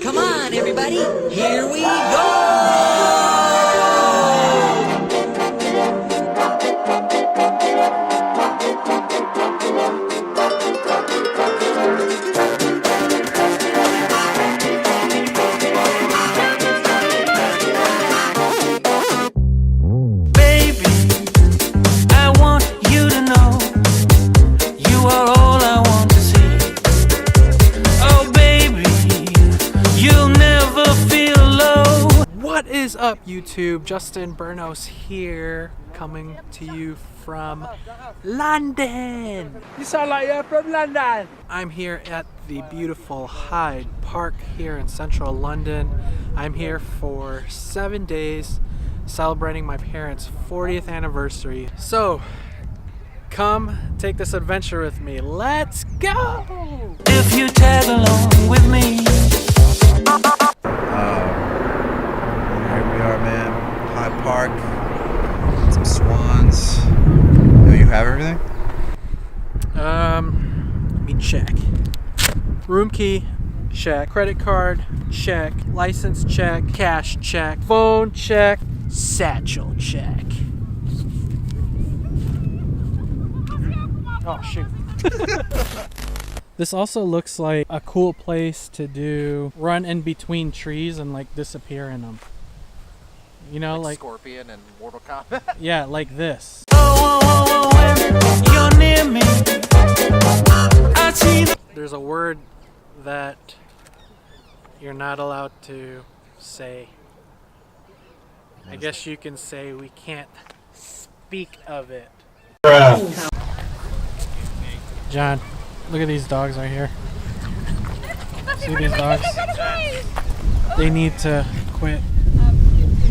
Come on, everybody, here we go! What is up, YouTube? Justin Burnos here, coming to you from London. You sound like you're from London. I'm here at the beautiful Hyde Park here in central London. I'm here for 7 days celebrating my parents' 40th anniversary. So, come take this adventure with me. Let's go! If you tag along with me. Here we are, man. Hyde Park. Some swans. Do you have everything? Let me check. Room key, check. Credit card, check. License, check. Cash, check. Phone, check. Satchel, check. Oh, shoot. This also looks like a cool place to do run in between trees and like disappear in them. You know, like Scorpion and Mortal Kombat. Yeah, like this. When you're near me, I see. There's a word that you're not allowed to say. I guess you can say we can't speak of it. John, look at these dogs right here. See these dogs? They need to quit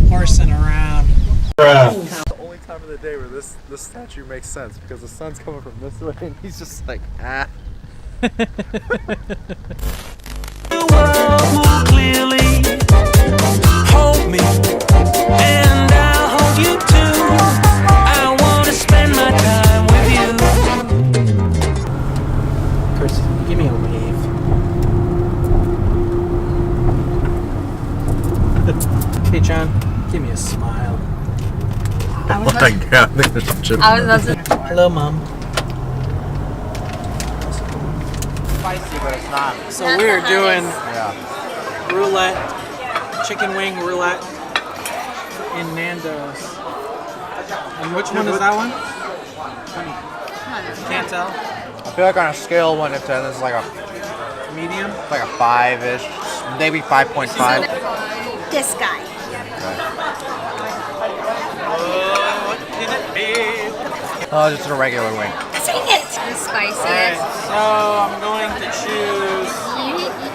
horsing around. The only time of the day where this statue makes sense because the sun's coming from this way and he's just like, ah. The world more clearly. Hold me, and I'll hold you too. I want to spend my time with you. Chris, give me a wave. Okay, John, give me a smile. Hello, Mom. Spicy, but it's not. So we're doing Yeah. roulette, chicken wing roulette in Nando's. And which one is that one? Can't tell. I feel like on a scale of 1 to 10, this is like a Medium? 5-ish, maybe 5.5. This guy. What can it be? Oh, just a regular wing. Take it. The spiciest. Alright, so I'm going to choose.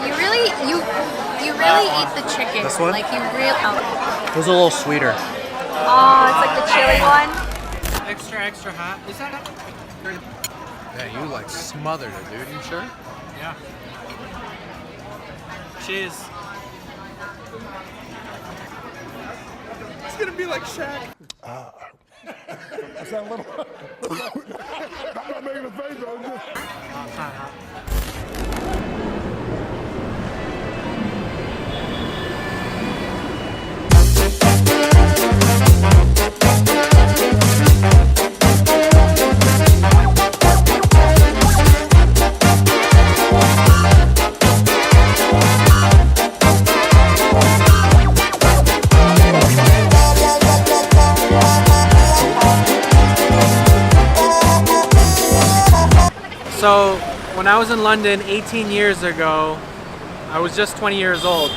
You really eat the chicken. This one? Like you really. It was a little sweeter. Oh, it's like the chili one. Extra hot. Is that it? Yeah, you like smothered it, dude. You sure? Yeah. Cheers. It's gonna be like Shaq. Is that a little? I'm not making a face, though. Oh, it's not hot. So when I was in London 18 years ago, I was just 20 years old.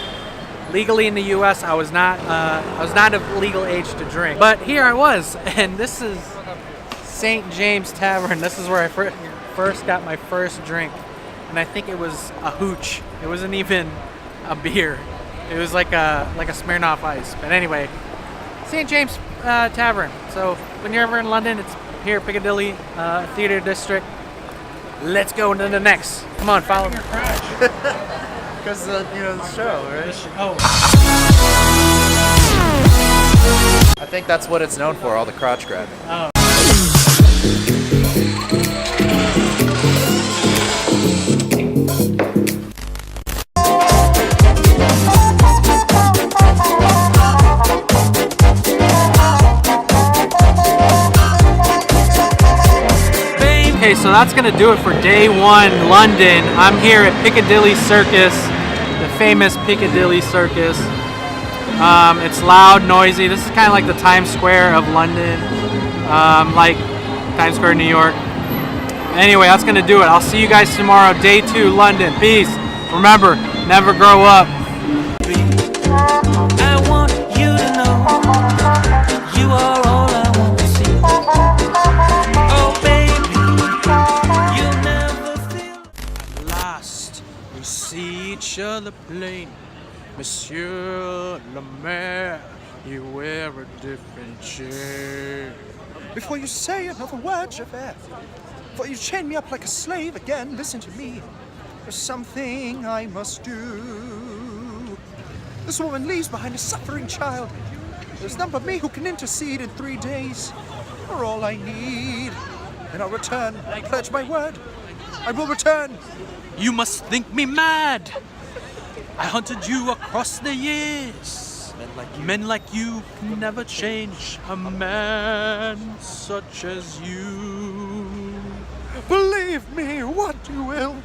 Legally in the U.S., I was not of legal age to drink. But here I was, and this is St. James Tavern. This is where I first got my first drink, and I think it was a hooch. It wasn't even a beer. It was like a Smirnoff Ice. But anyway, St. James Tavern. So when you're ever in London, it's here, Piccadilly Theatre District. Let's go into the next. Come on, follow me. Because the show, right? Oh. I think that's what it's known for, all the crotch grabbing. Oh. so that's gonna do it for day one, London. I'm here at Piccadilly Circus, the famous Piccadilly Circus. It's loud, noisy. This is kind of like the Times Square of London, like Times Square, New York. Anyway, that's gonna do it. I'll see you guys tomorrow, day 2, London. Peace. Remember, never grow up. I want you to know you are all I want to see. Oh baby, you'll never feel. At last, we see each other plain. Monsieur le Maire, you wear a different chair. Before you say another word, Javert, before you chain me up like a slave again, listen to me. There's something I must do. This woman leaves behind a suffering child. There's none but me who can intercede in 3 days. You're all I need. And I'll return. I pledge my word. I will return. You must think me mad. I hunted you across the years. Men like you can never change a man such as you. Believe me, what you will.